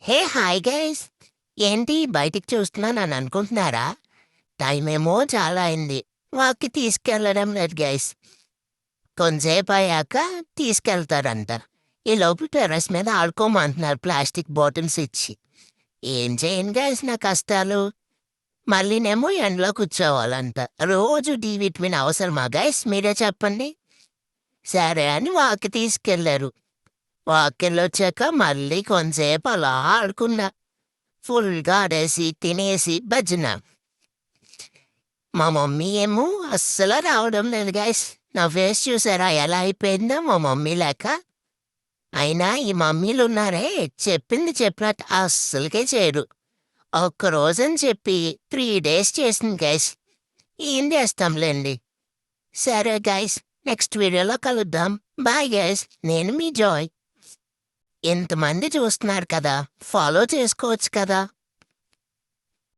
Hey hi guys. ఏంటి బయటికి చూస్తున్నానని అనుకుంటున్నారా? టైం ఏమో చాలా అయింది. వాక్కి తీసుకెళ్ళడం లేదు గైస్. కొంతసేపు అయ్యాక తీసుకెళ్తారంట. ఈ లోపు టెర్రస్ మీద ఆడుకోమంటున్నారు ప్లాస్టిక్ బాటిల్స్ ఇచ్చి. ఏం చేయను గైస్ నా కష్టాలు. మళ్ళీనేమో ఎండలో కూర్చోవాలంట. రోజు డి విటమిన్ అవసరమా గైస్, మీరే చెప్పండి. సరే అని వాక్కి తీసుకెళ్లారు. వాక్కెళ్ళొచ్చాక మళ్ళీ కొంతసేపు అలా ఆడుకున్నా. ఫుల్‌గా ఆడేసి, తినేసి భజన. మా మమ్మీ ఏమో అస్సలు రావడం లేదు గైస్. నా ఫేస్ చూసారా ఎలా అయిపోయిందో మా మమ్మీ లేక? అయినా ఈ మమ్మీలున్నారే చెప్పింది చెప్పినట్టు అస్సలకే చేయరు. ఒక్కరోజని చెప్పి 3 డేస్ చేసింది గైస్. ఏం చేస్తాంలేండి. సరే గైస్, నెక్స్ట్ వీడియోలో కలుద్దాం. బాయ్ గైస్, నేను మీ జాయ్. ఇంతమంది చూస్తున్నారు కదా, ఫాలో చేసుకోవచ్చు కదా.